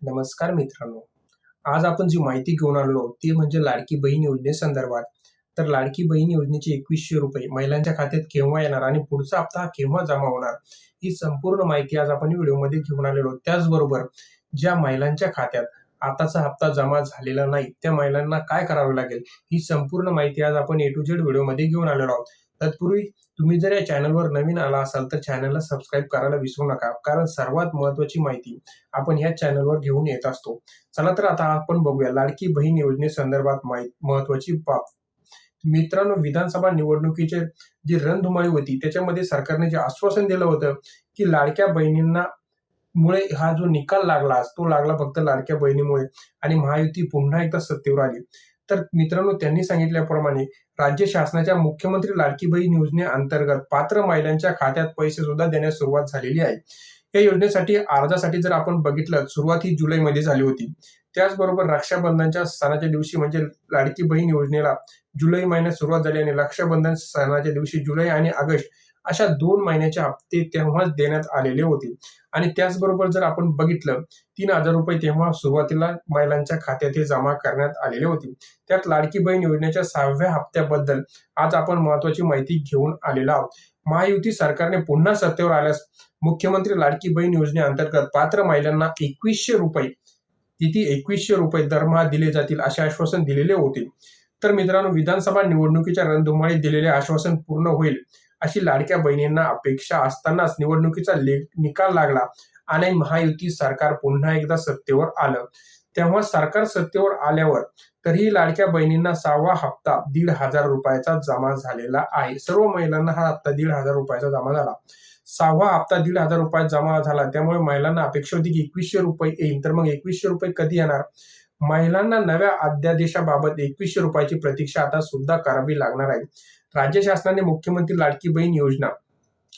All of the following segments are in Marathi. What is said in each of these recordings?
नमस्कार मित्रांनो. आज आपण जी माहिती घेऊन आलो ती म्हणजे लाडकी बहीण योजनेसंदर्भात. तर लाडकी बहीण योजनेचे ₹2100 महिलांच्या खात्यात केव्हा येणार आणि पुढचा हप्ता हा केव्हा जमा होणार, ही संपूर्ण माहिती आज आपण व्हिडिओमध्ये घेऊन आलेलो आहोत. त्याचबरोबर ज्या महिलांच्या खात्यात आताचा हप्ता जमा झालेला नाही, त्या महिलांना काय करावे लागेल, ही संपूर्ण माहिती आज आपण ए टू झेड व्हिडिओमध्ये घेऊन आलेलो आहोत. तत्पूर्वी तुम्ही जर या चॅनलवर नवीन आला असाल तर चॅनलला सबस्क्राईब करायला विसरू नका, कारण सर्वात महत्त्वाची माहिती आपण या चॅनलवर घेऊन येत असतो. चला तर आता आपण बघूया लाडकी बहीण योजनेसंदर्भात महत्त्वाची बाब. मित्रांनो, विधानसभा निवडणुकीचे जी रणधुमाळी होती त्याच्यामध्ये सरकारने जे आश्वासन दिलं होतं की लाडक्या बहिणींना मुळे हा जो निकाल लागला तो लागला फक्त लाडक्या बहिणीमुळे आणि महायुती पुन्हा एकदा सत्तेवर आली. तर मित्रांनो, त्यांनी सांगितल्याप्रमाणे राज्य शासनाच्या मुख्यमंत्री लाडकी बहीण योजनेअंतर्गत पात्र महिलांच्या खात्यात पैसे सुद्धा देण्यास सुरुवात झालेली आहे. या योजनेसाठी अर्जासाठी जर आपण बघितलं, सुरुवात ही जुलैमध्ये झाली होती. त्याचबरोबर रक्षाबंधनच्या सणाच्या दिवशी म्हणजे लाडकी बहीण योजनेला जुलै महिन्यात सुरुवात झाली आणि रक्षाबंधन सणाच्या दिवशी जुलै आणि ऑगस्ट अशा 2 महिन्याचे हप्ते तेव्हाच देण्यात आलेले होते. आणि त्याचबरोबर जर आपण बघितलं, ₹3000 तेव्हा सुरुवातीला महिलांच्या खात्यात हे जमा करण्यात आलेले होते. त्यात लाडकी बहीण योजनेच्या 6व्या हप्त्याबद्दल आज आपण महत्त्वाची माहिती घेऊन आलेलो आहोत. महायुती सरकारने पुन्हा सत्तेवर आल्यास मुख्यमंत्री लाडकी बहीण योजनेअंतर्गत पात्र महिलांना ₹2100 किती ₹2100 दरमहा दिले जातील असे आश्वासन दिलेले होते. तर मित्रांनो, विधानसभा निवडणुकीच्या रणधुमाळीत दिलेले आश्वासन पूर्ण होईल अशी लाडक्या बहिणींना अपेक्षा असतानाच निवडणुकीचा निकाल लागला आणि महायुती सरकार पुन्हा एकदा सत्तेवर आलं. तेव्हा सरकार सत्तेवर आल्यावर तरीही लाडक्या बहिणींना 6वा हप्ता ₹1500 जमा झालेला आहे. सर्व महिलांना हा हप्ता ₹1500 जमा झाला. 6वा हप्ता ₹1500 जमा झाला. त्यामुळे महिलांना अपेक्षा होती की ₹2100 येईल. तर मग ₹2100 कधी येणार? महिलांना नव्या अध्यादेशाबाबत ₹2100 ची प्रतीक्षा आता सुद्धा करावी लागणार आहे. राज्य शासनाने मुख्यमंत्री लाडकी बहीण योजना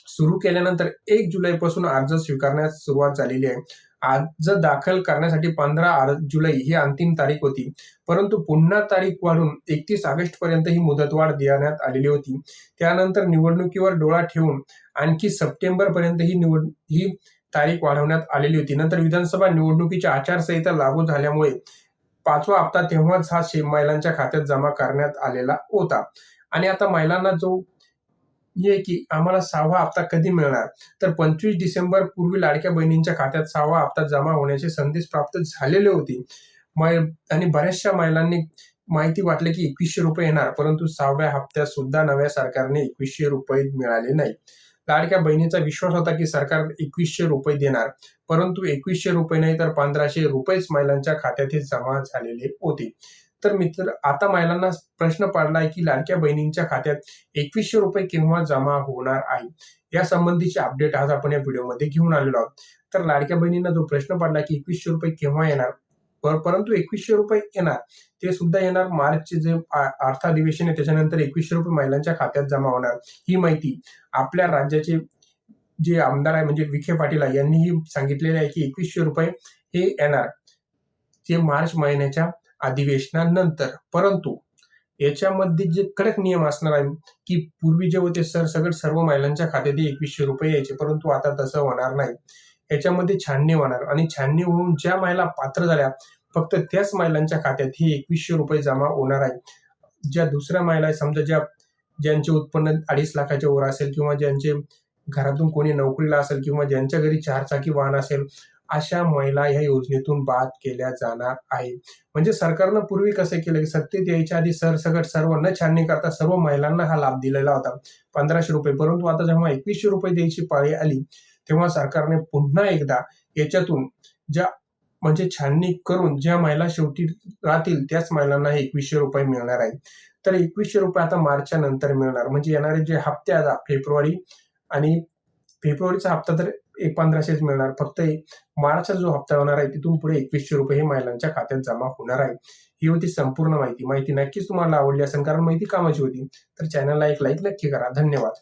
सुरू केल्यानंतर 1 जुलैपासून अर्ज स्वीकारण्यास सुरुवात झालेली आहे. अर्ज दाखल करण्यासाठी 15 जुलै ही अंतिम तारीख होती, परंतु पुन्हा तारीख वाढून 31 ऑगस्ट पर्यंत ही मुदतवाढ देण्यात आलेली होती. त्यानंतर निवडणुकीवर डोळा ठेवून आणखी सप्टेंबर पर्यंत ही तारीख वाढवण्यात आलेली होती. नंतर विधानसभा निवडणुकीची आचारसंहिता लागू झाल्यामुळे 5वा हप्ता तेव्हाच हा महिलांच्या खात्यात जमा करण्यात आलेला होता. आणि आता महिलांना जो हे की आम्हाला 6वा हप्ता कधी मिळणार, तर 25 डिसेंबर पूर्वी लाडक्या बहिणींच्या खात्यात 6वा हप्ता जमा होण्याचे संदेश प्राप्त झालेले होते. आणि बऱ्याचशा महिलांनी माहिती वाटली की ₹2100 येणार, परंतु 6व्या हप्त्यात सुद्धा नव्या सरकारने ₹2100 मिळाले नाही. लाडक्या बहिणीचा विश्वास होता की सरकार ₹2100 देणार, परंतु ₹2100 नाही तर ₹1500 महिलांच्या खात्यात हे जमा झालेले होते. तर मित्र, आता महिलांना प्रश्न पडलाय की लाडक्या बहिणींच्या खात्यात ₹2100 केव्हा जमा होणार आहे. या संबंधीचे अपडेट आज आपण या व्हिडिओमध्ये घेऊन आलेलो आहोत. तर लाडक्या बहिणींना जो प्रश्न पडला की ₹2100 केव्हा येणार, परंतु ₹2100 येणार, ते सुद्धा येणार मार्चचे जे अर्थाधिवेशन आहे त्याच्यानंतर ₹2100 महिलांच्या खात्यात जमा होणार. ही माहिती आपल्या राज्याचे जे आमदार आहे म्हणजे विखे पाटील यांनीही सांगितलेले आहे की ₹2100 हे येणार ते मार्च महिन्याच्या अधिवेशनानंतर. परंतु याच्यामध्ये जे कडक नियम असणार आहे की पूर्वी जे होते सरसकट सर्व महिलांच्या खात्यात ₹2100 यायचे, परंतु आता तसं होणार नाही. याच्यामध्ये छाननी होणार आणि छाननी होऊन ज्या महिला पात्र झाल्या फक्त त्याच महिलांच्या खात्यात हे ₹2100 जमा होणार आहे. ज्या दुसऱ्या महिला समजा ज्यांचे उत्पन्न 2.5 लाखाच्या वर असेल किंवा ज्यांचे घरातून कोणी नोकरीला असेल किंवा ज्यांच्या घरी 4 चाकी वाहन असेल, अशा महिला ह्या योजनेतून बाद केल्या जाणार आहे. म्हणजे सरकारनं पूर्वी कसं केलं की सत्तेत यायच्या आधी सरसकट सर्व न छाननी करता सर्व महिलांना हा लाभ दिलेला होता ₹1500, परंतु आता जेव्हा ₹2100 द्यायची पाळी आली तेव्हा सरकारने पुन्हा एकदा याच्यातून म्हणजे छाननी करून ज्या महिला शेवटी राहतील त्याच महिलांना हे ₹2100 मिळणार आहे. तर ₹2100 आता मार्चच्या नंतर मिळणार. म्हणजे येणारे जे हप्ते आता फेब्रुवारीचा हप्ता तर 1500च मिळणार. फक्त मार्चचा जो हप्ता होणार आहे तिथून पुढे ₹2100 हे महिलांच्या खात्यात जमा होणार आहे. ही होती संपूर्ण माहिती. माहिती नक्कीच तुम्हाला आवडली असेल, कारण माहिती कामाची होती. तर चॅनलला एक लाईक नक्की करा. धन्यवाद.